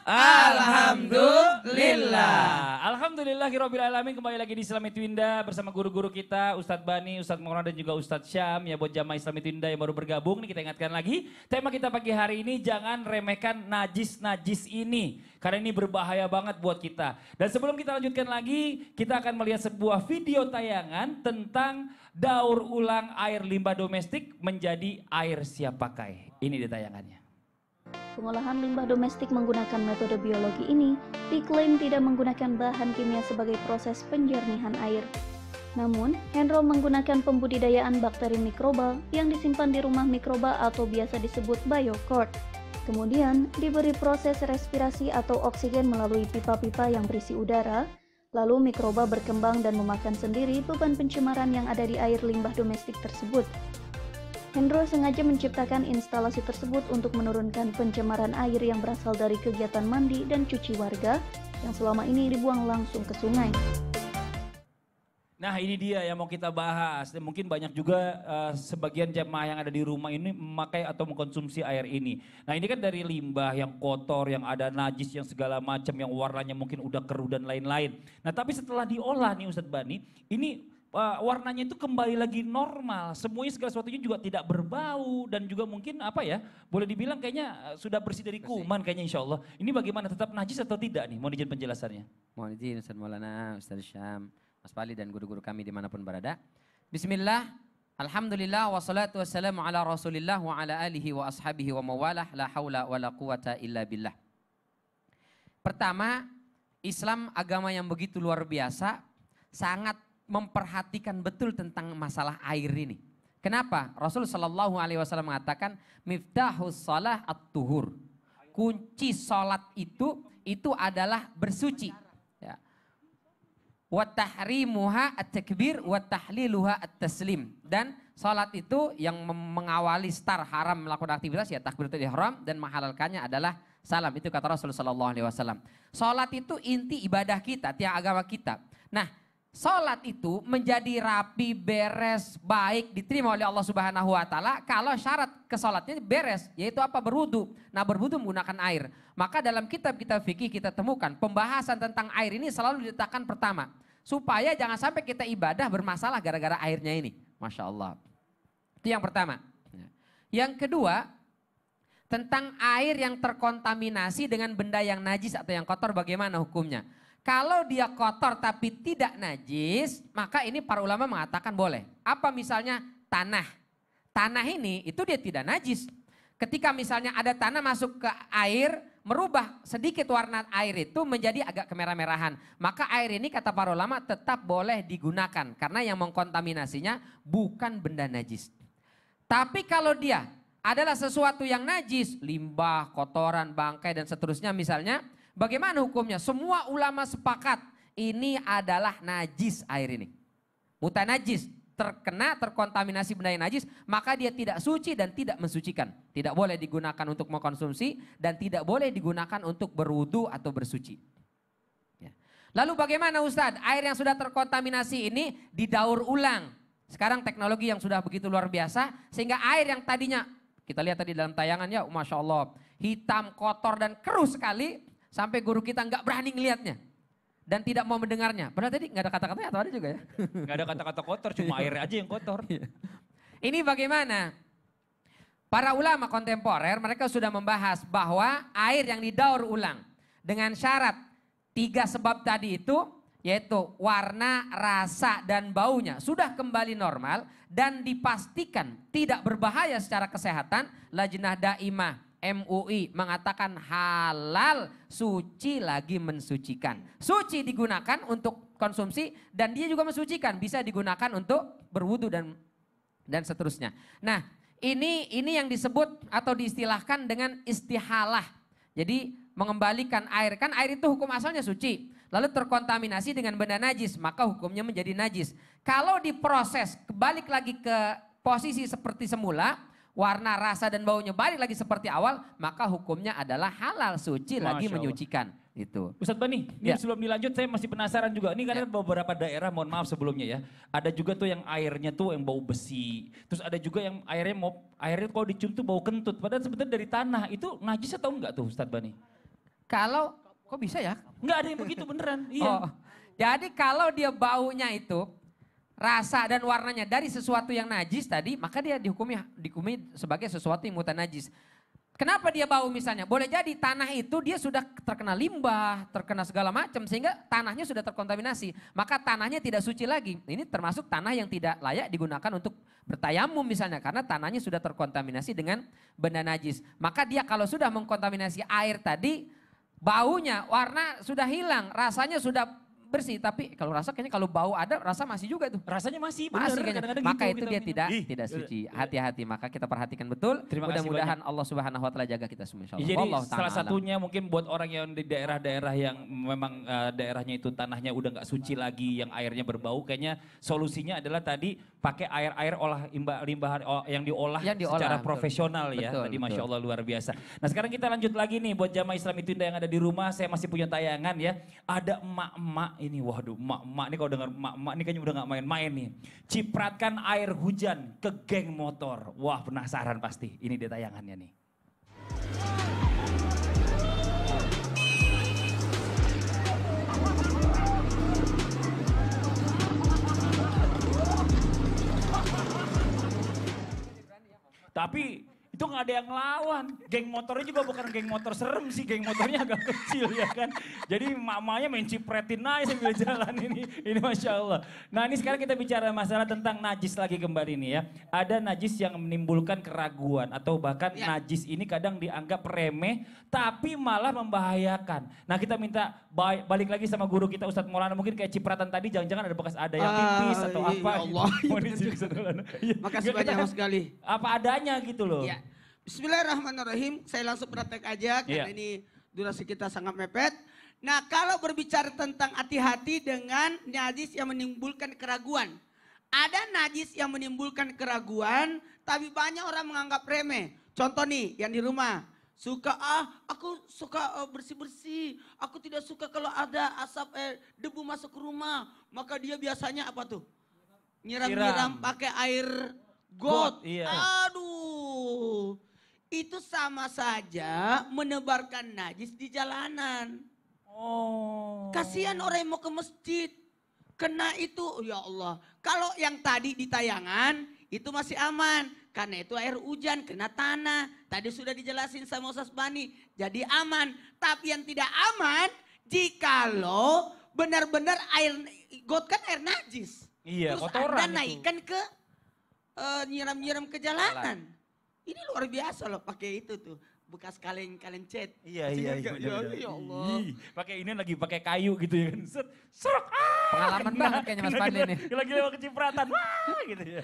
Alhamdulillah. Alhamdulillahirabbil alamin. Kembali lagi di Islam Itu Indah bersama guru-guru kita Ustadz Bani, Ustadz Maulana dan juga Ustadz Syam. Ya buat jamaah Islam Itu Indah yang baru bergabung nih, kita ingatkan lagi tema kita pagi hari ini, jangan remehkan najis-najis ini karena ini berbahaya banget buat kita. Dan sebelum kita lanjutkan lagi, kita akan melihat sebuah video tayangan tentang daur ulang air limbah domestik menjadi air siap pakai. Ini dia tayangannya. Pengolahan limbah domestik menggunakan metode biologi ini diklaim tidak menggunakan bahan kimia sebagai proses penjernihan air. Namun, Hendro menggunakan pembudidayaan bakteri mikroba yang disimpan di rumah mikroba atau biasa disebut biocort. Kemudian, diberi proses respirasi atau oksigen melalui pipa-pipa yang berisi udara, lalu mikroba berkembang dan memakan sendiri beban pencemaran yang ada di air limbah domestik tersebut. Hendro sengaja menciptakan instalasi tersebut untuk menurunkan pencemaran air yang berasal dari kegiatan mandi dan cuci warga yang selama ini dibuang langsung ke sungai. Nah ini dia yang mau kita bahas. Mungkin banyak juga sebagian jemaah yang ada di rumah ini memakai atau mengkonsumsi air ini. Nah ini kan dari limbah yang kotor, yang ada najis, yang segala macam, yang warnanya mungkin udah keruh dan lain-lain. Nah tapi setelah diolah nih Ustadz Bani, ini warnanya itu kembali lagi normal. Semuanya segala sesuatunya juga tidak berbau dan juga mungkin apa ya, boleh dibilang kayaknya sudah bersih dari kuman kayaknya insya Allah. Ini bagaimana, tetap najis atau tidak nih? Mohon izin penjelasannya. Mohon izin Ustaz Maulana, Ustaz Syam, Mas Pali dan guru-guru kami dimanapun berada. Bismillah, alhamdulillah, wassalatu wassalamu ala rasulillah wa ala alihi wa ashabihi wa mawalah, la hawla wa la quwata illa billah. Pertama, Islam agama yang begitu luar biasa, sangat memperhatikan betul tentang masalah air ini. Kenapa? Rasul Shallallahu Alaihi Wasallam mengatakan miftahus shalah at-tuhur. Kunci salat itu adalah bersuci. Ya. Wa tahrimuha at-takbir wa tahliluha at-taslim. Dan salat itu yang mengawali start haram melakukan aktivitas ya takbiratul ihram, dan menghalalkannya adalah salam. Itu kata Rasul Shallallahu Alaihi Wasallam. Salat itu inti ibadah kita, tiang agama kita. Nah, salat itu menjadi rapi, beres, baik, diterima oleh Allah Subhanahu wa Ta'ala kalau syarat ke salatnya beres, yaitu apa? Berwudu. Nah, berwudu menggunakan air. Maka dalam kitab-kitab fikih kita temukan pembahasan tentang air ini selalu diletakkan pertama, supaya jangan sampai kita ibadah bermasalah gara-gara airnya ini. Masya Allah. Itu yang pertama. Yang kedua, tentang air yang terkontaminasi dengan benda yang najis atau yang kotor, bagaimana hukumnya? Kalau dia kotor tapi tidak najis, maka ini para ulama mengatakan boleh. Apa misalnya tanah? Tanah ini itu dia tidak najis. Ketika misalnya ada tanah masuk ke air, merubah sedikit warna air itu menjadi agak kemerah-merahan. Maka air ini kata para ulama tetap boleh digunakan. Karena yang mengkontaminasinya bukan benda najis. Tapi kalau dia adalah sesuatu yang najis, limbah, kotoran, bangkai dan seterusnya misalnya, bagaimana hukumnya? Semua ulama sepakat ini adalah najis air ini. Mutanajis, terkontaminasi benda yang najis, maka dia tidak suci dan tidak mensucikan. Tidak boleh digunakan untuk mengkonsumsi dan tidak boleh digunakan untuk berwudu atau bersuci. Ya. Lalu bagaimana Ustadz? Air yang sudah terkontaminasi ini didaur ulang. Sekarang teknologi yang sudah begitu luar biasa sehingga air yang tadinya, kita lihat tadi dalam tayangan ya, Masya Allah, hitam, kotor dan keruh sekali. Sampai guru kita nggak berani ngelihatnya dan tidak mau mendengarnya. Padahal tadi nggak ada kata-katanya atau ada juga ya? Nggak ada kata-kata kotor, cuma air aja yang kotor. Ini bagaimana? Para ulama kontemporer mereka sudah membahas bahwa air yang didaur ulang dengan syarat 3 sebab tadi itu, yaitu warna, rasa, dan baunya sudah kembali normal dan dipastikan tidak berbahaya secara kesehatan, Lajnah Daimah MUI mengatakan halal, suci lagi mensucikan. Suci digunakan untuk konsumsi dan dia juga mensucikan, bisa digunakan untuk berwudu dan seterusnya. Nah, ini yang disebut atau diistilahkan dengan istihalah. Jadi mengembalikan air, kan air itu hukum asalnya suci, lalu terkontaminasi dengan benda najis, maka hukumnya menjadi najis. Kalau diproses balik lagi ke posisi seperti semula, warna, rasa, dan baunya balik lagi seperti awal, maka hukumnya adalah halal, suci lagi menyucikan. Itu. Ustadz Bani, ini sebelum dilanjut saya masih penasaran juga. Ini karena beberapa daerah, mohon maaf sebelumnya ya, ada juga tuh yang airnya tuh yang bau besi. Terus ada juga yang airnya kalau dicium tuh bau kentut. Padahal sebenarnya dari tanah, itu najis atau enggak tuh Ustadz Bani? Kalau, kok bisa ya? Nggak ada yang begitu beneran. Iya. Oh, jadi kalau dia baunya itu, rasa dan warnanya dari sesuatu yang najis tadi, maka dia dihukumi sebagai sesuatu yang mutanajis. Kenapa dia bau misalnya? Boleh jadi tanah itu dia sudah terkena limbah, terkena segala macam sehingga tanahnya sudah terkontaminasi. Maka tanahnya tidak suci lagi. Ini termasuk tanah yang tidak layak digunakan untuk bertayamum misalnya. Karena tanahnya sudah terkontaminasi dengan benda najis. Maka dia kalau sudah mengkontaminasi air tadi, baunya, warna sudah hilang, rasanya sudah bersih, tapi kalau rasa kayaknya kalau bau ada rasa masih juga tuh. Rasanya masih bener. Masih kayaknya. Kadang-kadang Maka gitu itu kita dia minum. tidak suci. Hati-hati, maka kita perhatikan betul. Terima kasih Mudah-mudahan Allah Subhanahu wa taala jaga kita semua insyaallah. Jadi Wallahu ta'ala salah alam. satunya mungkin buat orang yang di daerah-daerah yang memang daerahnya itu tanahnya udah nggak suci lagi, yang airnya berbau, kayaknya solusinya adalah tadi pakai air-air limbah yang diolah secara betul. profesional ya. Betul, Tadi betul. Masya Allah luar biasa. Nah sekarang kita lanjut lagi nih buat jamaah Islam itu yang ada di rumah, saya masih punya tayangan ya. Ada emak-emak ini, waduh emak-emak ini kalau dengar emak-emak ini kayaknya udah gak main-main nih. Cipratkan air hujan ke geng motor. Wah penasaran pasti, ini dia tayangannya nih. Tapi itu nggak ada yang ngelawan. Geng motornya juga bukan geng motor serem sih, geng motornya agak kecil ya kan. Jadi mamanya main cipretin aja sambil jalan ini. Ini Masya Allah. Nah ini sekarang kita bicara masalah tentang najis lagi kembali nih ya. Ada najis yang menimbulkan keraguan atau bahkan najis ini kadang dianggap remeh tapi malah membahayakan. Nah kita minta balik lagi sama guru kita Ustadz Maulana, mungkin kayak cipratan tadi jangan-jangan ada yang pipis atau apa ya Allah. gitu. Mohon izin, Ustadz Maulana. Iya. Makasih banyak sekali. Apa adanya gitu loh. Ya. Bismillahirrahmanirrahim. Saya langsung praktek aja karena ini durasi kita sangat mepet. Nah, kalau berbicara tentang hati-hati dengan najis yang menimbulkan keraguan. Ada najis yang menimbulkan keraguan, tapi banyak orang menganggap remeh. Contoh nih, yang di rumah. Aku suka bersih-bersih. Aku tidak suka kalau ada asap debu masuk ke rumah. Maka dia biasanya apa tuh? Nyiram-nyiram pakai air got. Iya. Aduh. Itu sama saja menebarkan najis di jalanan. Oh. Kasihan orang yang mau ke masjid. Kena itu, ya Allah. Kalau yang tadi di tayangan, itu masih aman. Karena itu air hujan, kena tanah. Tadi sudah dijelasin sama Ustaz Bani. Jadi aman. Tapi yang tidak aman, jikalau benar-benar air got kan air najis. Iya, Terus kotoran Anda itu. naikkan ke nyiram-nyiram ke jalanan. Ini luar biasa loh pakai itu tuh. Bekas kaleng cet. Iya. Ya Allah. Pakai ini lagi pakai kayu gitu ya kan. Serok. Pengalaman banget kayaknya Mas Fadli nih. Lagi lewat kecipratan. Wah gitu ya.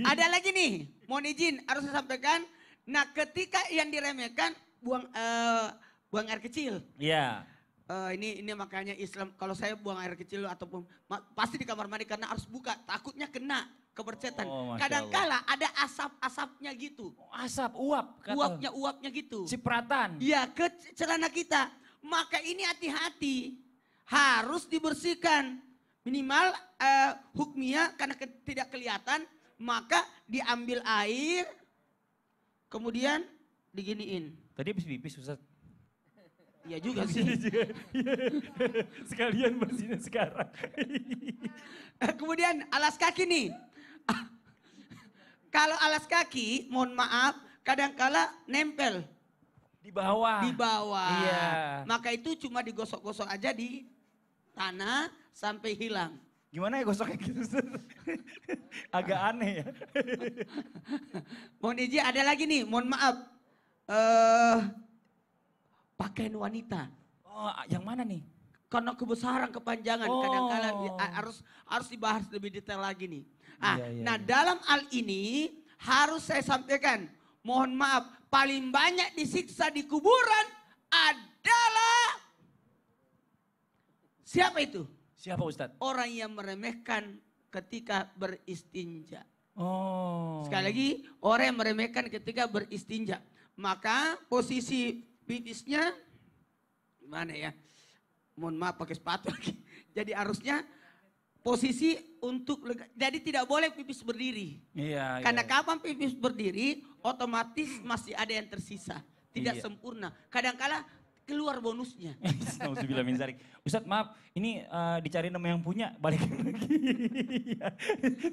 Ada lagi nih, mohon izin harus saya sampaikan. Nah, ketika yang diremehkan buang air kecil. Iya. Ini makanya Islam kalau saya buang air kecil ataupun pasti di kamar mandi karena harus buka, takutnya kena kebercetan. Oh, Masya Kadangkala ada asap-asapnya gitu. Asap, uap. Uapnya gitu. Cipratan. Iya, ke celana kita. Maka ini hati-hati. Harus dibersihkan. Minimal hukmiyah karena tidak kelihatan. Maka diambil air. Kemudian diginiin. Tadi habis pipis Ustaz. Iya juga sih. Sekalian bersihin sekarang. Kemudian alas kaki nih. Kalau alas kaki, mohon maaf, kadangkala nempel. Di bawah. Di bawah. Iya. Maka itu cuma digosok-gosok aja di tanah sampai hilang. Gimana ya gosoknya gitu Ustaz? Agak aneh ya. Mohon izin ada lagi nih, mohon maaf. Pakaian wanita. Oh, yang mana nih? Karena kebesaran, kepanjangan, Oh. kadang-kala harus dibahas lebih detail lagi nih. Iya. Nah dalam hal ini harus saya sampaikan, mohon maaf, paling banyak disiksa di kuburan adalah siapa itu? Siapa Ustaz? Orang yang meremehkan ketika beristinja. Oh. Sekali lagi, orang yang meremehkan ketika beristinja. Maka posisi pipisnya gimana ya? Mohon maaf pakai sepatu lagi. Jadi harusnya posisi untuk jadi tidak boleh pipis berdiri. Iya. Karena kapan pipis berdiri otomatis masih ada yang tersisa. Tidak Iya. sempurna. Kadangkala keluar bonusnya. Nauzubillah min dzalik. Ustadz maaf, ini dicari nama yang punya, balik lagi.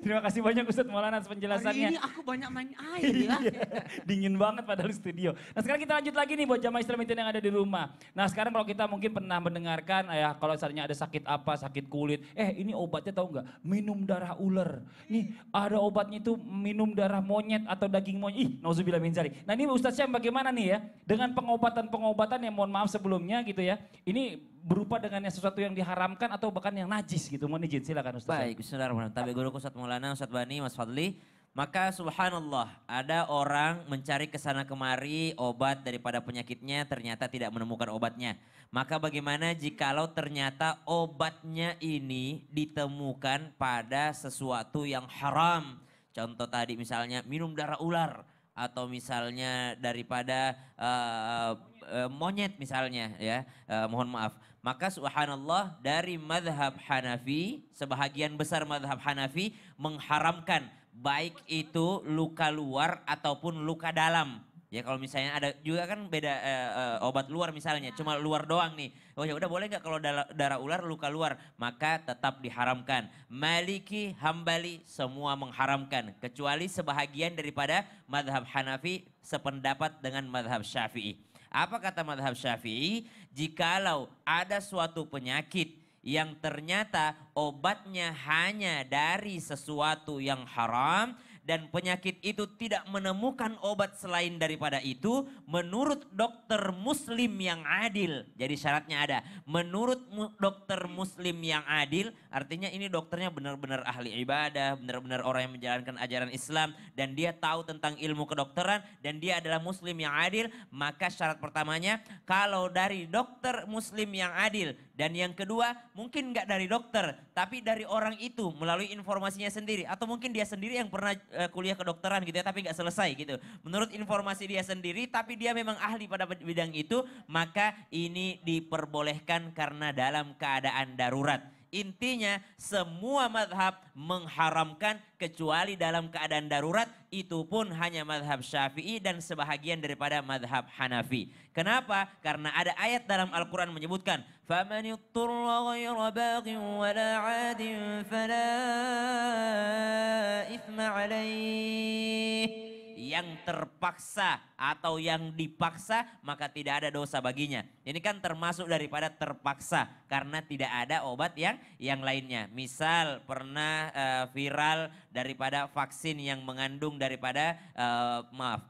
Terima kasih banyak Ustadz Maulana atas penjelasannya. Hari ini aku banyak main air ya. Dingin banget padahal studio. Nah sekarang kita lanjut lagi nih buat jamaah Islam yang ada di rumah. Nah sekarang kalau kita mungkin pernah mendengarkan ya kalau misalnya ada sakit apa, sakit kulit. Ini obatnya tahu nggak? Minum darah ular. Nih ada obatnya itu minum darah monyet atau daging monyet. Nauzubillah min dzalik. Nah ini Ustadz Syam bagaimana nih ya? Dengan pengobatan-pengobatan yang mohon maaf sebelumnya gitu ya. Ini berupa dengan sesuatu yang diharamkan atau bahkan yang najis gitu. Mohon izin silakan Ustadz. Baik, bismillahirrahmanirrahim. Tabi guru Ustadz Maulana, Ustadz Bani, Mas Fadli. Maka subhanallah ada orang mencari kesana kemari obat daripada penyakitnya ternyata tidak menemukan obatnya. Maka bagaimana jikalau ternyata obatnya ini ditemukan pada sesuatu yang haram. Contoh tadi misalnya minum darah ular. Atau misalnya daripada monyet misalnya ya, mohon maaf. Maka subhanallah dari madhab Hanafi, sebahagian besar madhab Hanafi mengharamkan baik itu luka luar ataupun luka dalam. Ya kalau misalnya ada juga kan beda obat luar misalnya, cuma luar doang nih. Oh ya udah boleh nggak kalau darah ular luka luar, maka tetap diharamkan. Maliki, Hambali semua mengharamkan kecuali sebahagian daripada madhab Hanafi sependapat dengan madhab Syafi'i. Apa kata madhab Syafi'i? Jikalau ada suatu penyakit yang ternyata obatnya hanya dari sesuatu yang haram dan penyakit itu tidak menemukan obat selain daripada itu, menurut dokter muslim yang adil. Jadi syaratnya ada, menurut dokter muslim yang adil, artinya ini dokternya benar-benar ahli ibadah, benar-benar orang yang menjalankan ajaran Islam, dan dia tahu tentang ilmu kedokteran, dan dia adalah muslim yang adil, maka syarat pertamanya, kalau dari dokter muslim yang adil, dan yang kedua mungkin nggak dari dokter, tapi dari orang itu melalui informasinya sendiri, atau mungkin dia sendiri yang pernah kuliah kedokteran gitu ya, tapi nggak selesai gitu. Menurut informasi dia sendiri, tapi dia memang ahli pada bidang itu, maka ini diperbolehkan karena dalam keadaan darurat. Intinya semua madhab mengharamkan kecuali dalam keadaan darurat, itu pun hanya madhab Syafi'i dan sebahagian daripada madhab Hanafi. Kenapa? Karena ada ayat dalam Al-Quran menyebutkan فَمَنِ اضْطُرَّ غَيْرَ بَاغٍ وَلَا عَادٍ فَلَا إِثْمَ عَلَيْهِ. Yang terpaksa atau yang dipaksa maka tidak ada dosa baginya. Ini kan termasuk daripada terpaksa karena tidak ada obat yang lainnya. Misal pernah viral daripada vaksin yang mengandung daripada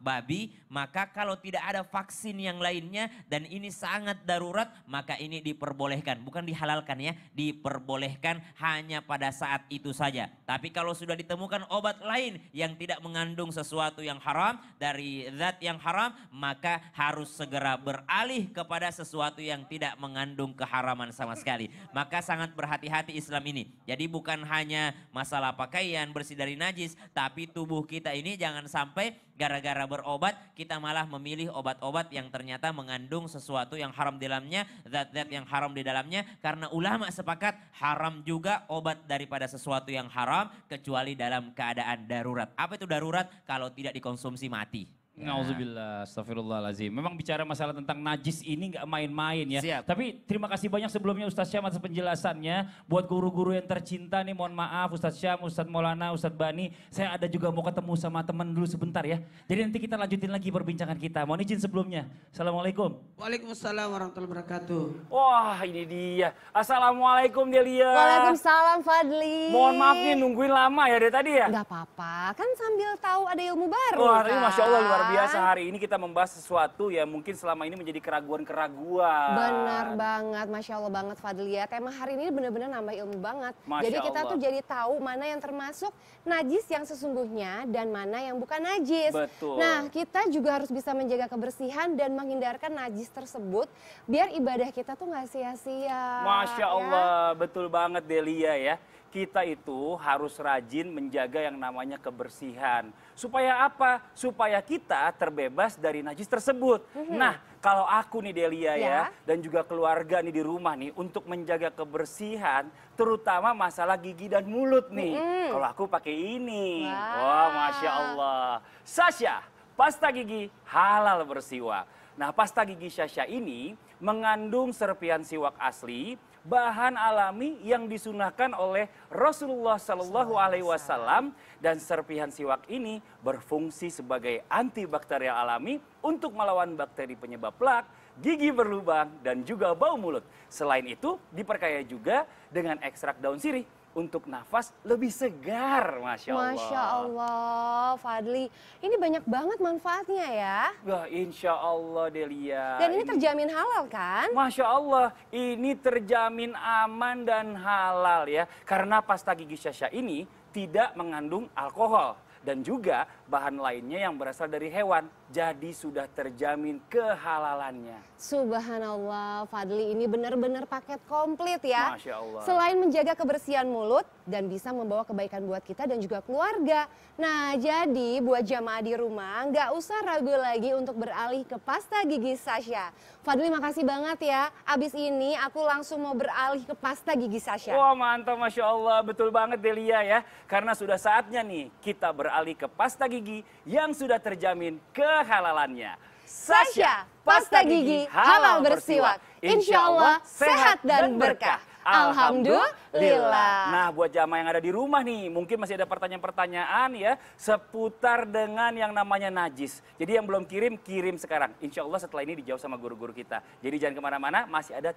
babi, maka kalau tidak ada vaksin yang lainnya dan ini sangat darurat, maka ini diperbolehkan, bukan dihalalkan ya, diperbolehkan hanya pada saat itu saja. Tapi kalau sudah ditemukan obat lain yang tidak mengandung sesuatu yang haram dari zat yang haram, maka harus segera beralih kepada sesuatu yang tidak mengandung keharaman sama sekali. Maka sangat berhati-hati Islam ini. Jadi bukan hanya masalah pakaian bersih dari najis, tapi tubuh kita ini jangan sampai gara-gara berobat kita malah memilih obat-obat yang ternyata mengandung sesuatu yang haram di dalamnya, zat-zat yang haram di dalamnya, karena ulama sepakat haram juga obat daripada sesuatu yang haram kecuali dalam keadaan darurat. Apa itu darurat? Kalau tidak dikonsumsi mati. Nauzubillah, astagfirullahaladzim. Memang bicara masalah tentang najis ini nggak main-main ya. Siap. Tapi terima kasih banyak sebelumnya Ustadz Syam atas penjelasannya. Buat guru-guru yang tercinta nih, mohon maaf Ustadz Syam, Ustadz Maulana, Ustadz Bani. Saya ada juga mau ketemu sama teman dulu sebentar ya. Jadi nanti kita lanjutin lagi perbincangan kita. Mohon izin sebelumnya. Assalamualaikum. Waalaikumsalam warahmatullahi wabarakatuh. Wah ini dia. Assalamualaikum Delia. Waalaikumsalam Fadli. Mohon maaf nih nungguin lama ya dari tadi ya. Gak apa-apa, kan sambil tahu ada ilmu baru. Wah, kan? ini Masya Allah luar biasa. Hari ini kita membahas sesuatu yang mungkin selama ini menjadi keraguan-keraguan. Benar banget, Masya Allah banget Fadli ya. Tema hari ini benar-benar nambah ilmu banget. Masya Jadi kita Allah. tuh jadi tahu mana yang termasuk najis yang sesungguhnya dan mana yang bukan najis. Betul. Nah kita juga harus bisa menjaga kebersihan dan menghindarkan najis tersebut biar ibadah kita tuh nggak sia-sia. Masya ya. Allah, betul banget Delia ya. Kita itu harus rajin menjaga yang namanya kebersihan. Supaya apa? Supaya kita terbebas dari najis tersebut. Nah, kalau aku nih Delia ya, dan juga keluarga nih di rumah nih, untuk menjaga kebersihan, terutama masalah gigi dan mulut nih. Kalau aku pakai ini. Wow. Wah, Masya Allah. Sasha, pasta gigi halal bersiwa. Nah, pasta gigi Sasha ini mengandung serpihan siwak asli, bahan alami yang disunahkan oleh Rasulullah Shallallahu Alaihi Wasallam, dan serpihan siwak ini berfungsi sebagai antibakterial alami untuk melawan bakteri penyebab plak, gigi berlubang, dan juga bau mulut. Selain itu, diperkaya juga dengan ekstrak daun sirih untuk nafas lebih segar, Masya Allah. Masya Allah, Fadli. Ini banyak banget manfaatnya ya. Wah, insya Allah Delia. Dan ini terjamin halal kan? Masya Allah, ini terjamin aman dan halal ya. Karena pasta gigi Sasha ini tidak mengandung alkohol. Dan juga bahan lainnya yang berasal dari hewan. Jadi sudah terjamin kehalalannya. Subhanallah, Fadli ini benar-benar paket komplit ya. Masya Allah. Selain menjaga kebersihan mulut dan bisa membawa kebaikan buat kita dan juga keluarga. Nah, jadi buat jamaah di rumah nggak usah ragu lagi untuk beralih ke pasta gigi Sasha. Fadli makasih banget ya. Abis ini aku langsung mau beralih ke pasta gigi Sasha. Wah, mantap, Masya Allah. Betul banget Delia ya. Karena sudah saatnya nih kita beralih ke pasta gigi yang sudah terjamin kehalalannya. Sasha, pasta gigi halal bersiwak. Insya Allah sehat dan berkah. Alhamdulillah. Nah, buat jamaah yang ada di rumah nih, mungkin masih ada pertanyaan-pertanyaan ya seputar dengan yang namanya najis. Jadi yang belum kirim, kirim sekarang. Insya Allah setelah ini dijawab sama guru-guru kita. Jadi jangan kemana-mana, masih ada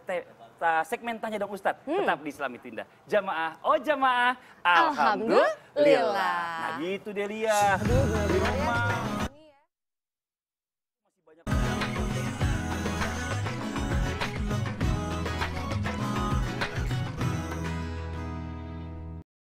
segmen Tanya Dong Ustadz. Tetap di Islam Indah. Jamaah, oh jamaah. Alhamdulillah. Nah gitu Delia. Di rumah.